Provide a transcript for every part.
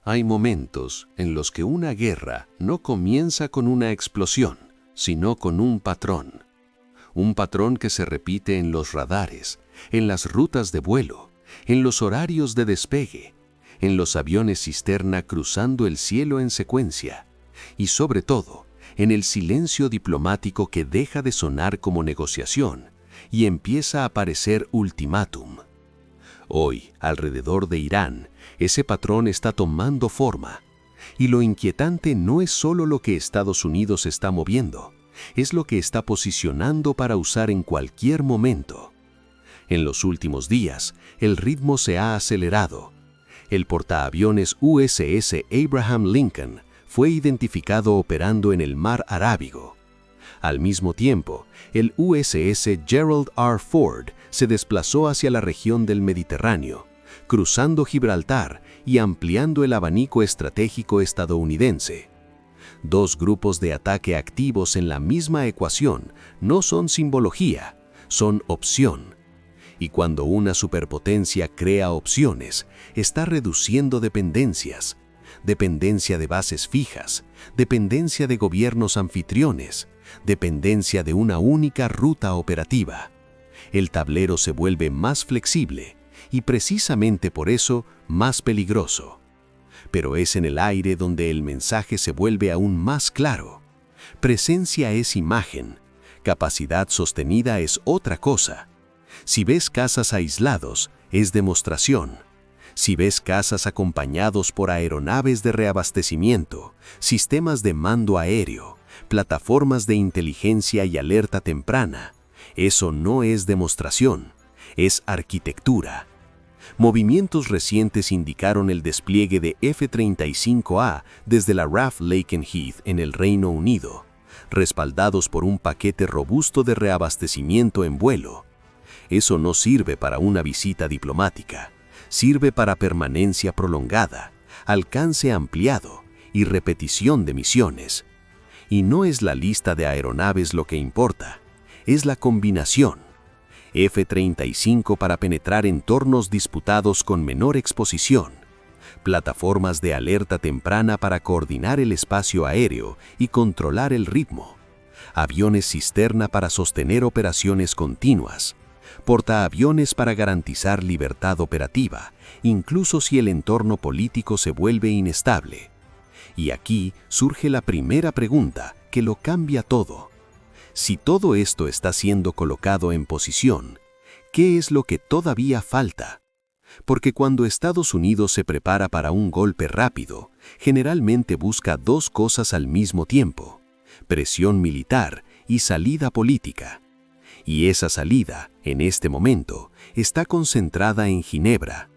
Hay momentos en los que una guerra no comienza con una explosión, sino con un patrón. Un patrón que se repite en los radares, en las rutas de vuelo, en los horarios de despegue, en los aviones cisterna cruzando el cielo en secuencia, y sobre todo, en el silencio diplomático que deja de sonar como negociación y empieza a parecer ultimátum. Hoy, alrededor de Irán, ese patrón está tomando forma. Y lo inquietante no es solo lo que Estados Unidos está moviendo, es lo que está posicionando para usar en cualquier momento. En los últimos días, el ritmo se ha acelerado. El portaaviones USS Abraham Lincoln fue identificado operando en el Mar Arábigo. Al mismo tiempo, el USS Gerald R. Ford se desplazó hacia la región del Mediterráneo, cruzando Gibraltar y ampliando el abanico estratégico estadounidense. Dos grupos de ataque activos en la misma ecuación no son simbología, son opción. Y cuando una superpotencia crea opciones, está reduciendo dependencias. Dependencia de bases fijas, dependencia de gobiernos anfitriones, dependencia de una única ruta operativa. El tablero se vuelve más flexible y precisamente por eso más peligroso. Pero es en el aire donde el mensaje se vuelve aún más claro. Presencia es imagen, capacidad sostenida es otra cosa. Si ves cazas aislados, es demostración. Si ves cazas acompañados por aeronaves de reabastecimiento, sistemas de mando aéreo, plataformas de inteligencia y alerta temprana, eso no es demostración, es arquitectura. Movimientos recientes indicaron el despliegue de F-35A desde la RAF Lakenheath en el Reino Unido, respaldados por un paquete robusto de reabastecimiento en vuelo. Eso no sirve para una visita diplomática, sirve para permanencia prolongada, alcance ampliado y repetición de misiones. Y no es la lista de aeronaves lo que importa, es la combinación. F-35 para penetrar entornos disputados con menor exposición, plataformas de alerta temprana para coordinar el espacio aéreo y controlar el ritmo, aviones cisterna para sostener operaciones continuas, portaaviones para garantizar libertad operativa, incluso si el entorno político se vuelve inestable. Y aquí surge la primera pregunta que lo cambia todo. Si todo esto está siendo colocado en posición, ¿qué es lo que todavía falta? Porque cuando Estados Unidos se prepara para un golpe rápido, generalmente busca dos cosas al mismo tiempo: presión militar y salida política. Y esa salida, en este momento, está concentrada en Ginebra.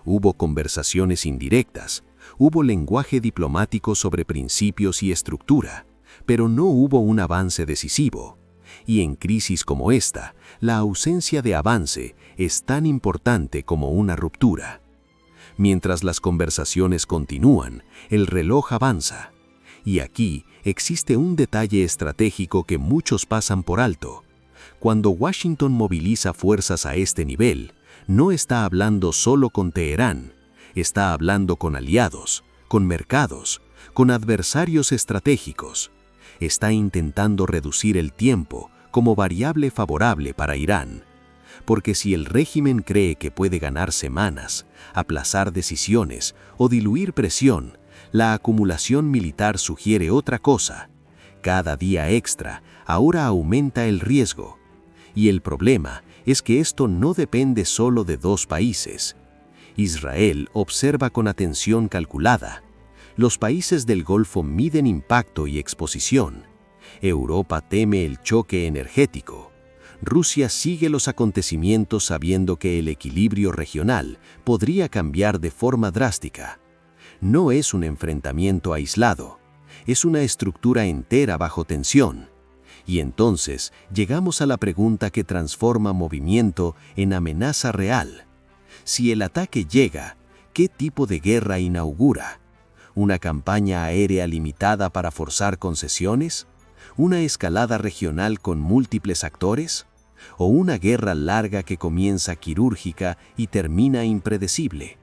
Hubo conversaciones indirectas, hubo lenguaje diplomático sobre principios y estructura, pero no hubo un avance decisivo. Y en crisis como esta, la ausencia de avance es tan importante como una ruptura. Mientras las conversaciones continúan, el reloj avanza. Y aquí existe un detalle estratégico que muchos pasan por alto. Cuando Washington moviliza fuerzas a este nivel, no está hablando solo con Teherán, está hablando con aliados, con mercados, con adversarios estratégicos. Está intentando reducir el tiempo como variable favorable para Irán. Porque si el régimen cree que puede ganar semanas, aplazar decisiones o diluir presión, la acumulación militar sugiere otra cosa. Cada día extra ahora aumenta el riesgo. Y el problema es que esto no depende solo de dos países. Israel observa con atención calculada. Los países del Golfo miden impacto y exposición. Europa teme el choque energético. Rusia sigue los acontecimientos sabiendo que el equilibrio regional podría cambiar de forma drástica. No es un enfrentamiento aislado, es una estructura entera bajo tensión. Y entonces llegamos a la pregunta que transforma movimiento en amenaza real. Si el ataque llega, ¿qué tipo de guerra inaugura? ¿Una campaña aérea limitada para forzar concesiones? ¿Una escalada regional con múltiples actores? ¿O una guerra larga que comienza quirúrgica y termina impredecible?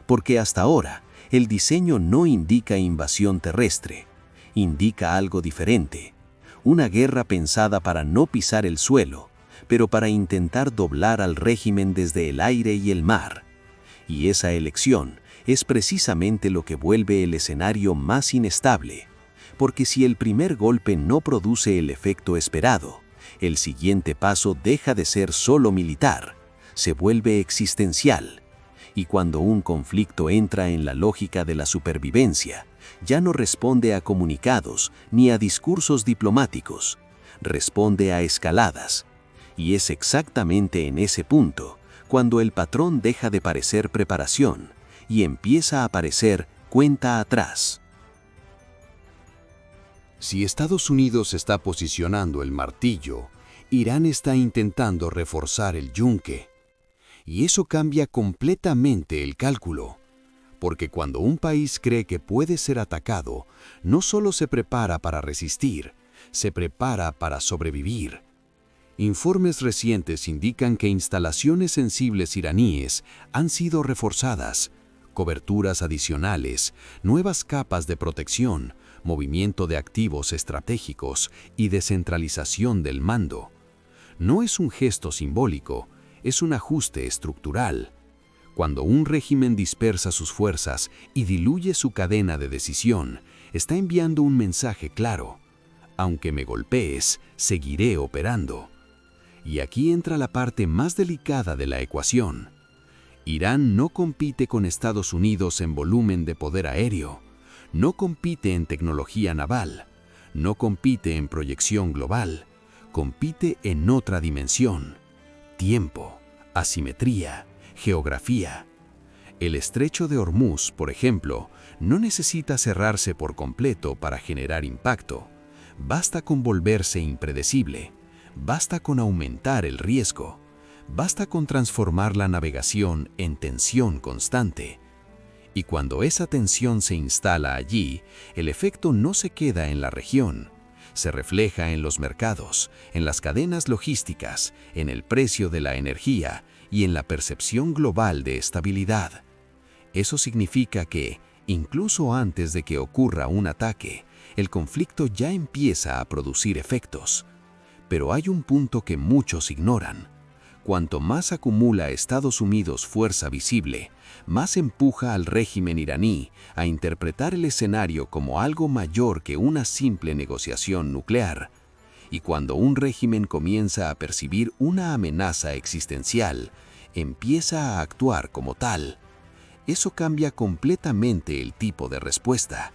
Porque hasta ahora, el diseño no indica invasión terrestre, indica algo diferente, una guerra pensada para no pisar el suelo, pero para intentar doblar al régimen desde el aire y el mar. Y esa elección es precisamente lo que vuelve el escenario más inestable, porque si el primer golpe no produce el efecto esperado, el siguiente paso deja de ser solo militar, se vuelve existencial. Y cuando un conflicto entra en la lógica de la supervivencia, ya no responde a comunicados ni a discursos diplomáticos, responde a escaladas. Y es exactamente en ese punto cuando el patrón deja de parecer preparación y empieza a parecer cuenta atrás. Si Estados Unidos está posicionando el martillo, Irán está intentando reforzar el yunque. Y eso cambia completamente el cálculo, porque cuando un país cree que puede ser atacado, no solo se prepara para resistir, se prepara para sobrevivir. Informes recientes indican que instalaciones sensibles iraníes han sido reforzadas, coberturas adicionales, nuevas capas de protección, movimiento de activos estratégicos y descentralización del mando. No es un gesto simbólico, es un ajuste estructural. Cuando un régimen dispersa sus fuerzas y diluye su cadena de decisión, está enviando un mensaje claro: aunque me golpees, seguiré operando. Y aquí entra la parte más delicada de la ecuación. Irán no compite con Estados Unidos en volumen de poder aéreo, no compite en tecnología naval, no compite en proyección global, compite en otra dimensión: tiempo, asimetría, geografía. El estrecho de Hormuz, por ejemplo, no necesita cerrarse por completo para generar impacto. Basta con volverse impredecible, basta con aumentar el riesgo, basta con transformar la navegación en tensión constante. Y cuando esa tensión se instala allí, el efecto no se queda en la región. Se refleja en los mercados, en las cadenas logísticas, en el precio de la energía y en la percepción global de estabilidad. Eso significa que, incluso antes de que ocurra un ataque, el conflicto ya empieza a producir efectos. Pero hay un punto que muchos ignoran. Cuanto más acumula Estados Unidos fuerza visible, más empuja al régimen iraní a interpretar el escenario como algo mayor que una simple negociación nuclear. Y cuando un régimen comienza a percibir una amenaza existencial, empieza a actuar como tal. Eso cambia completamente el tipo de respuesta.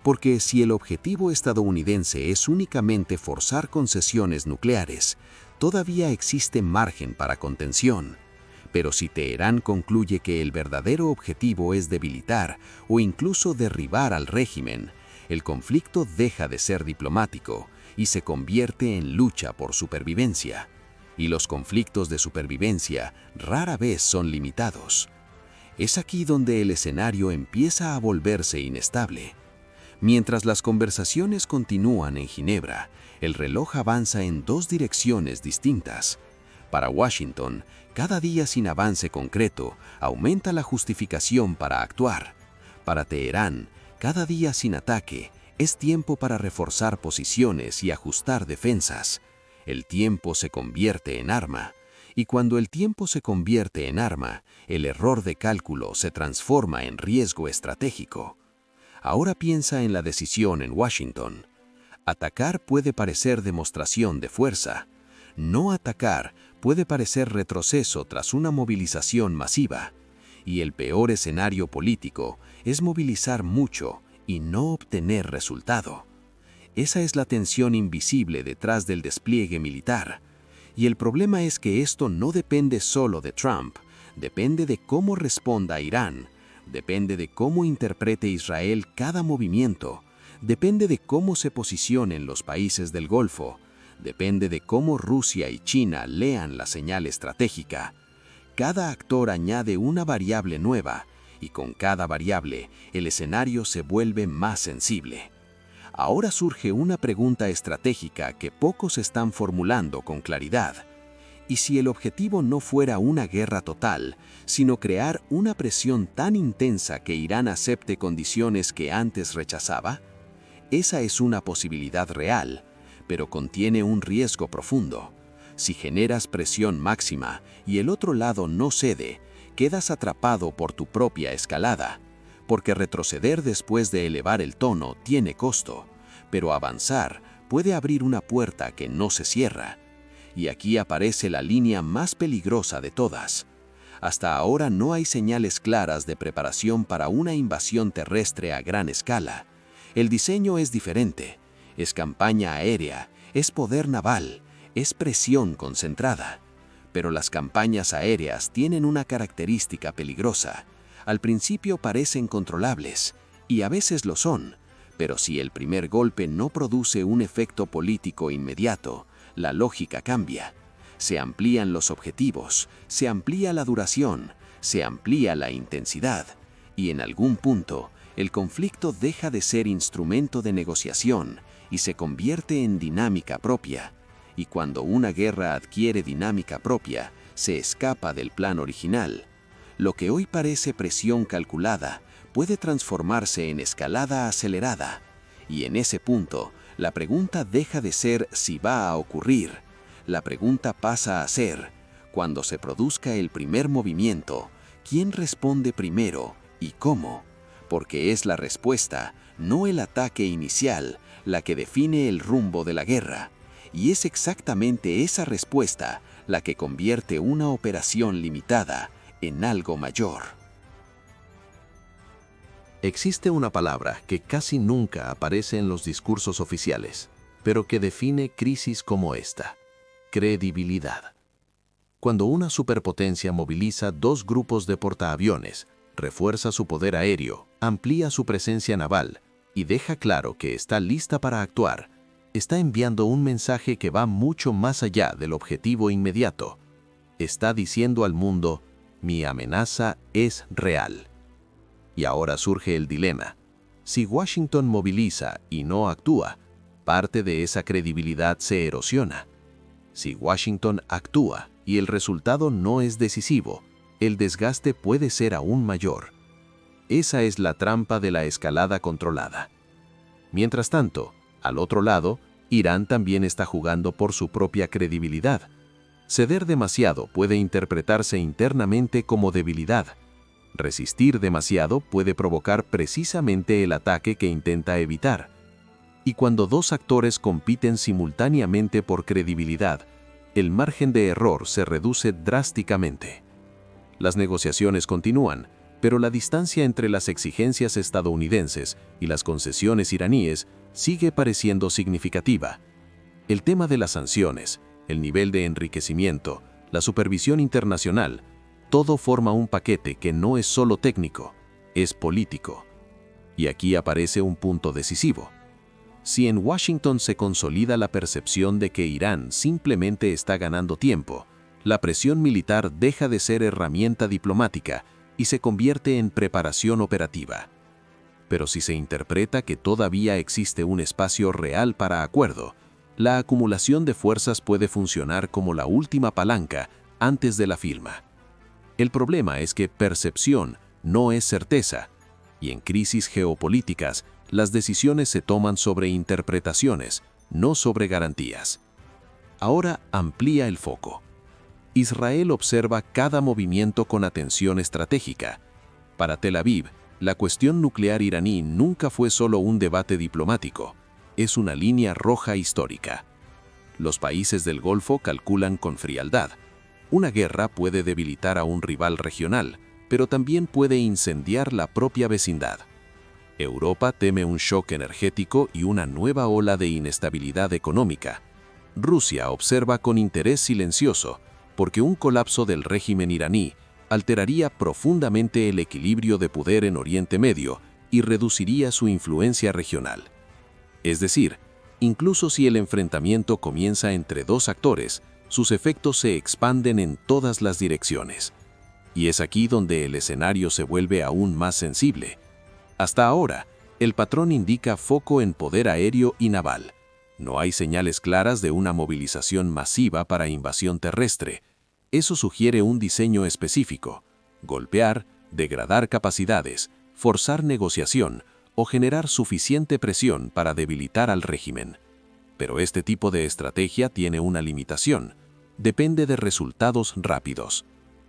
Porque si el objetivo estadounidense es únicamente forzar concesiones nucleares, todavía existe margen para contención. Pero si Teherán concluye que el verdadero objetivo es debilitar o incluso derribar al régimen, el conflicto deja de ser diplomático y se convierte en lucha por supervivencia. Y los conflictos de supervivencia rara vez son limitados. Es aquí donde el escenario empieza a volverse inestable. Mientras las conversaciones continúan en Ginebra, el reloj avanza en dos direcciones distintas. Para Washington, cada día sin avance concreto aumenta la justificación para actuar. Para Teherán, cada día sin ataque es tiempo para reforzar posiciones y ajustar defensas. El tiempo se convierte en arma, y cuando el tiempo se convierte en arma, el error de cálculo se transforma en riesgo estratégico. Ahora piensa en la decisión en Washington. Atacar puede parecer demostración de fuerza. No atacar puede parecer retroceso tras una movilización masiva. Y el peor escenario político es movilizar mucho y no obtener resultado. Esa es la tensión invisible detrás del despliegue militar. Y el problema es que esto no depende solo de Trump, depende de cómo responda Irán, depende de cómo interprete Israel cada movimiento, depende de cómo se posicionen los países del Golfo, depende de cómo Rusia y China lean la señal estratégica. Cada actor añade una variable nueva, y con cada variable el escenario se vuelve más sensible. Ahora surge una pregunta estratégica que pocos están formulando con claridad. Y si el objetivo no fuera una guerra total, sino crear una presión tan intensa que Irán acepte condiciones que antes rechazaba, esa es una posibilidad real, pero contiene un riesgo profundo. Si generas presión máxima y el otro lado no cede, quedas atrapado por tu propia escalada, porque retroceder después de elevar el tono tiene costo, pero avanzar puede abrir una puerta que no se cierra. Y aquí aparece la línea más peligrosa de todas. Hasta ahora no hay señales claras de preparación para una invasión terrestre a gran escala. El diseño es diferente. Es campaña aérea, es poder naval, es presión concentrada. Pero las campañas aéreas tienen una característica peligrosa. Al principio parecen controlables, y a veces lo son, pero si el primer golpe no produce un efecto político inmediato, la lógica cambia. Se amplían los objetivos, se amplía la duración, se amplía la intensidad, y en algún punto, el conflicto deja de ser instrumento de negociación y se convierte en dinámica propia. Y cuando una guerra adquiere dinámica propia, se escapa del plan original. Lo que hoy parece presión calculada puede transformarse en escalada acelerada. Y en ese punto, la pregunta deja de ser si va a ocurrir. La pregunta pasa a ser, cuando se produzca el primer movimiento, ¿quién responde primero y cómo? Porque es la respuesta, no el ataque inicial, la que define el rumbo de la guerra. Y es exactamente esa respuesta la que convierte una operación limitada en algo mayor. Existe una palabra que casi nunca aparece en los discursos oficiales, pero que define crisis como esta: credibilidad. Cuando una superpotencia moviliza dos grupos de portaaviones, refuerza su poder aéreo, amplía su presencia naval y deja claro que está lista para actuar, está enviando un mensaje que va mucho más allá del objetivo inmediato. Está diciendo al mundo: mi amenaza es real. Y ahora surge el dilema. Si Washington moviliza y no actúa, parte de esa credibilidad se erosiona. Si Washington actúa y el resultado no es decisivo, el desgaste puede ser aún mayor. Esa es la trampa de la escalada controlada. Mientras tanto, al otro lado, Irán también está jugando por su propia credibilidad. Ceder demasiado puede interpretarse internamente como debilidad. Resistir demasiado puede provocar precisamente el ataque que intenta evitar. Y cuando dos actores compiten simultáneamente por credibilidad, el margen de error se reduce drásticamente. Las negociaciones continúan, pero la distancia entre las exigencias estadounidenses y las concesiones iraníes sigue pareciendo significativa. El tema de las sanciones, el nivel de enriquecimiento, la supervisión internacional, todo forma un paquete que no es solo técnico, es político. Y aquí aparece un punto decisivo. Si en Washington se consolida la percepción de que Irán simplemente está ganando tiempo, la presión militar deja de ser herramienta diplomática y se convierte en preparación operativa. Pero si se interpreta que todavía existe un espacio real para acuerdo, la acumulación de fuerzas puede funcionar como la última palanca antes de la firma. El problema es que percepción no es certeza, y en crisis geopolíticas, las decisiones se toman sobre interpretaciones, no sobre garantías. Ahora amplía el foco. Israel observa cada movimiento con atención estratégica. Para Tel Aviv, la cuestión nuclear iraní nunca fue solo un debate diplomático, es una línea roja histórica. Los países del Golfo calculan con frialdad. Una guerra puede debilitar a un rival regional, pero también puede incendiar la propia vecindad. Europa teme un shock energético y una nueva ola de inestabilidad económica. Rusia observa con interés silencioso, porque un colapso del régimen iraní alteraría profundamente el equilibrio de poder en Oriente Medio y reduciría su influencia regional. Es decir, incluso si el enfrentamiento comienza entre dos actores, sus efectos se expanden en todas las direcciones. Y es aquí donde el escenario se vuelve aún más sensible. Hasta ahora, el patrón indica foco en poder aéreo y naval. No hay señales claras de una movilización masiva para invasión terrestre. Eso sugiere un diseño específico: golpear, degradar capacidades, forzar negociación o generar suficiente presión para debilitar al régimen. Pero este tipo de estrategia tiene una limitación: depende de resultados rápidos.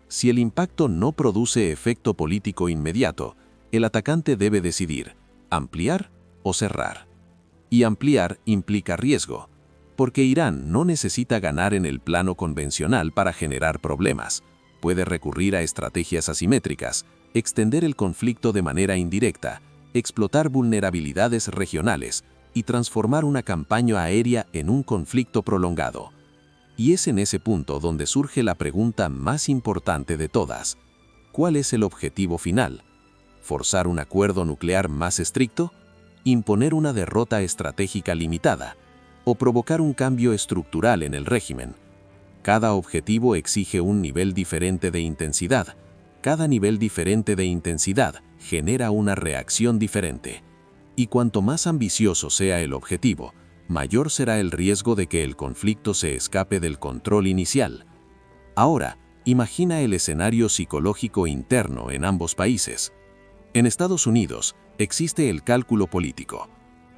Si el impacto no produce efecto político inmediato, el atacante debe decidir: ampliar o cerrar. Y ampliar implica riesgo, porque Irán no necesita ganar en el plano convencional para generar problemas. Puede recurrir a estrategias asimétricas, extender el conflicto de manera indirecta, explotar vulnerabilidades regionales y transformar una campaña aérea en un conflicto prolongado. Y es en ese punto donde surge la pregunta más importante de todas: ¿cuál es el objetivo final? ¿Forzar un acuerdo nuclear más estricto? ¿Imponer una derrota estratégica limitada? ¿O provocar un cambio estructural en el régimen? Cada objetivo exige un nivel diferente de intensidad. Cada nivel diferente de intensidad genera una reacción diferente. Y cuanto más ambicioso sea el objetivo, mayor será el riesgo de que el conflicto se escape del control inicial. Ahora, imagina el escenario psicológico interno en ambos países. En Estados Unidos, existe el cálculo político.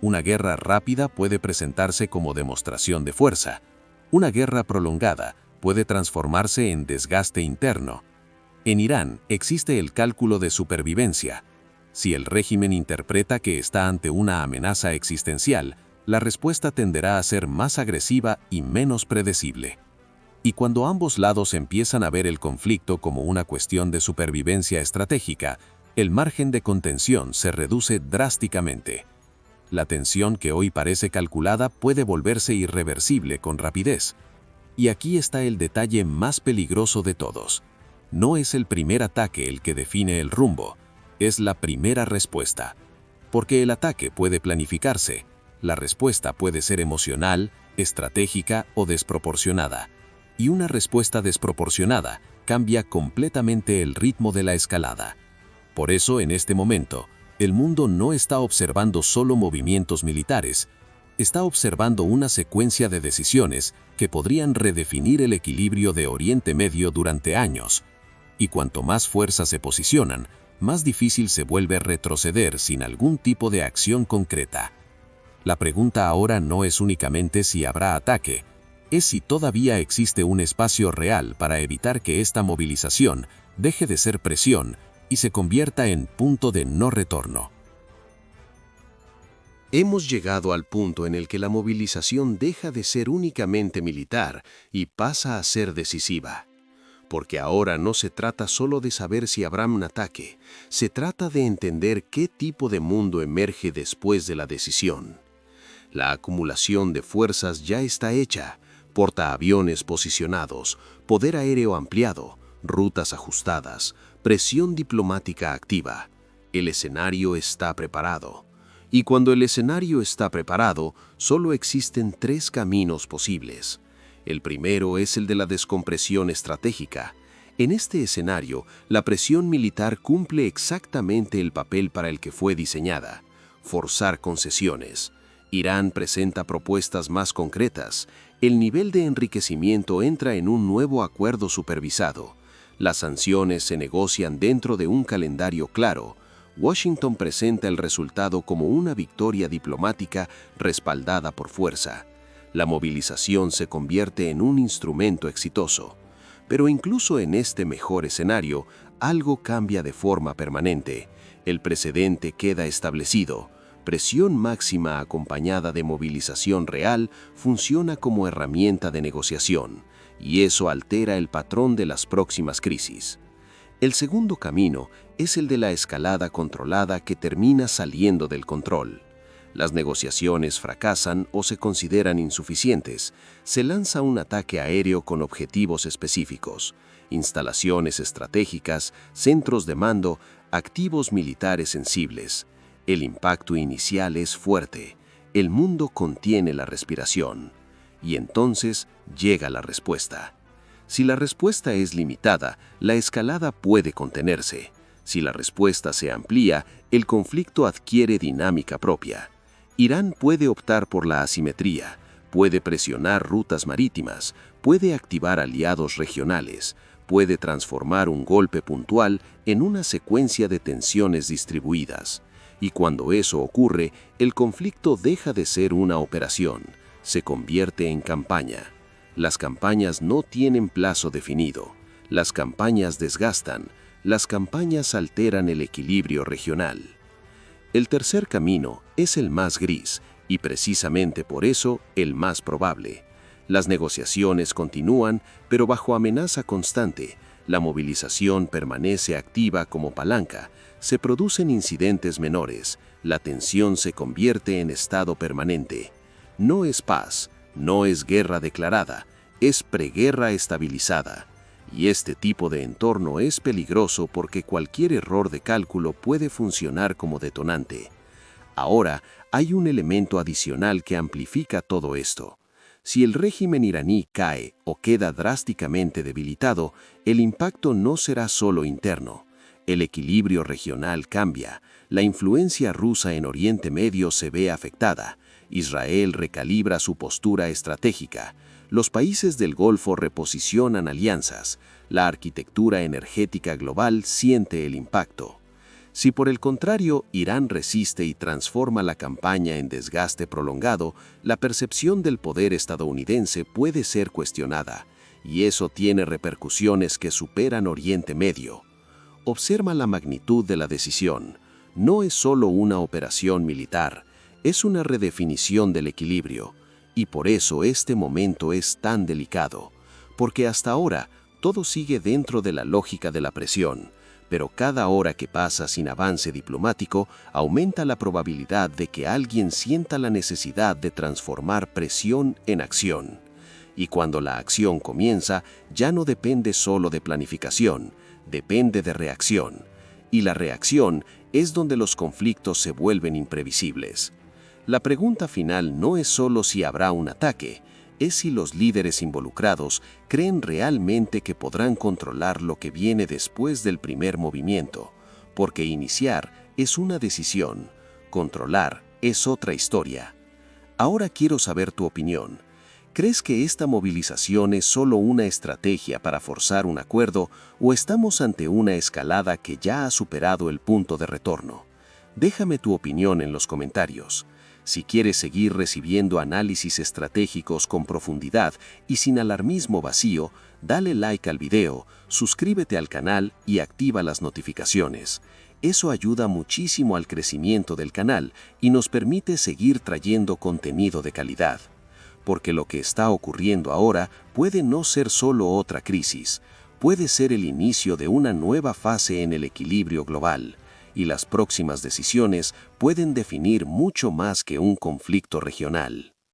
Una guerra rápida puede presentarse como demostración de fuerza. Una guerra prolongada puede transformarse en desgaste interno. En Irán existe el cálculo de supervivencia. Si el régimen interpreta que está ante una amenaza existencial, la respuesta tenderá a ser más agresiva y menos predecible. Y cuando ambos lados empiezan a ver el conflicto como una cuestión de supervivencia estratégica, el margen de contención se reduce drásticamente. La tensión que hoy parece calculada puede volverse irreversible con rapidez. Y aquí está el detalle más peligroso de todos. No es el primer ataque el que define el rumbo, es la primera respuesta. Porque el ataque puede planificarse, la respuesta puede ser emocional, estratégica o desproporcionada. Y una respuesta desproporcionada cambia completamente el ritmo de la escalada. Por eso, en este momento, el mundo no está observando solo movimientos militares, está observando una secuencia de decisiones que podrían redefinir el equilibrio de Oriente Medio durante años. Y cuanto más fuerzas se posicionan, más difícil se vuelve retroceder sin algún tipo de acción concreta. La pregunta ahora no es únicamente si habrá ataque, es si todavía existe un espacio real para evitar que esta movilización deje de ser presión y se convierta en punto de no retorno. Hemos llegado al punto en el que la movilización deja de ser únicamente militar y pasa a ser decisiva. Porque ahora no se trata solo de saber si habrá un ataque, se trata de entender qué tipo de mundo emerge después de la decisión. La acumulación de fuerzas ya está hecha: portaaviones posicionados, poder aéreo ampliado, rutas ajustadas, presión diplomática activa. El escenario está preparado. Y cuando el escenario está preparado, solo existen 3 caminos posibles. El primero es el de la descompresión estratégica. En este escenario, la presión militar cumple exactamente el papel para el que fue diseñada: forzar concesiones. Irán presenta propuestas más concretas. El nivel de enriquecimiento entra en un nuevo acuerdo supervisado. Las sanciones se negocian dentro de un calendario claro. Washington presenta el resultado como una victoria diplomática respaldada por fuerza. La movilización se convierte en un instrumento exitoso. Pero incluso en este mejor escenario, algo cambia de forma permanente. El precedente queda establecido. Presión máxima acompañada de movilización real funciona como herramienta de negociación, y eso altera el patrón de las próximas crisis. El segundo camino es el de la escalada controlada que termina saliendo del control. Las negociaciones fracasan o se consideran insuficientes. Se lanza un ataque aéreo con objetivos específicos: instalaciones estratégicas, centros de mando, activos militares sensibles. El impacto inicial es fuerte. El mundo contiene la respiración. Y entonces llega la respuesta. Si la respuesta es limitada, la escalada puede contenerse. Si la respuesta se amplía, el conflicto adquiere dinámica propia. Irán puede optar por la asimetría, puede presionar rutas marítimas, puede activar aliados regionales, puede transformar un golpe puntual en una secuencia de tensiones distribuidas. Y cuando eso ocurre, el conflicto deja de ser una operación, se convierte en campaña. Las campañas no tienen plazo definido. Las campañas desgastan, las campañas alteran el equilibrio regional. El tercer camino es el más gris y precisamente por eso el más probable. Las negociaciones continúan, pero bajo amenaza constante. La movilización permanece activa como palanca. Se producen incidentes menores. La tensión se convierte en estado permanente. No es paz, no es guerra declarada, es preguerra estabilizada. Y este tipo de entorno es peligroso porque cualquier error de cálculo puede funcionar como detonante. Ahora, hay un elemento adicional que amplifica todo esto. Si el régimen iraní cae o queda drásticamente debilitado, el impacto no será solo interno. El equilibrio regional cambia, la influencia rusa en Oriente Medio se ve afectada, Israel recalibra su postura estratégica, los países del Golfo reposicionan alianzas, la arquitectura energética global siente el impacto. Si por el contrario Irán resiste y transforma la campaña en desgaste prolongado, la percepción del poder estadounidense puede ser cuestionada, y eso tiene repercusiones que superan Oriente Medio. Observa la magnitud de la decisión. No es solo una operación militar, es una redefinición del equilibrio, y por eso este momento es tan delicado, porque hasta ahora todo sigue dentro de la lógica de la presión, pero cada hora que pasa sin avance diplomático aumenta la probabilidad de que alguien sienta la necesidad de transformar presión en acción. Y cuando la acción comienza, ya no depende solo de planificación, depende de reacción. Y la reacción es donde los conflictos se vuelven imprevisibles. La pregunta final no es solo si habrá un ataque, es si los líderes involucrados creen realmente que podrán controlar lo que viene después del primer movimiento, porque iniciar es una decisión, controlar es otra historia. Ahora quiero saber tu opinión. ¿Crees que esta movilización es solo una estrategia para forzar un acuerdo o estamos ante una escalada que ya ha superado el punto de retorno? Déjame tu opinión en los comentarios. Si quieres seguir recibiendo análisis estratégicos con profundidad y sin alarmismo vacío, dale like al video, suscríbete al canal y activa las notificaciones. Eso ayuda muchísimo al crecimiento del canal y nos permite seguir trayendo contenido de calidad. Porque lo que está ocurriendo ahora puede no ser solo otra crisis, puede ser el inicio de una nueva fase en el equilibrio global. Y las próximas decisiones pueden definir mucho más que un conflicto regional.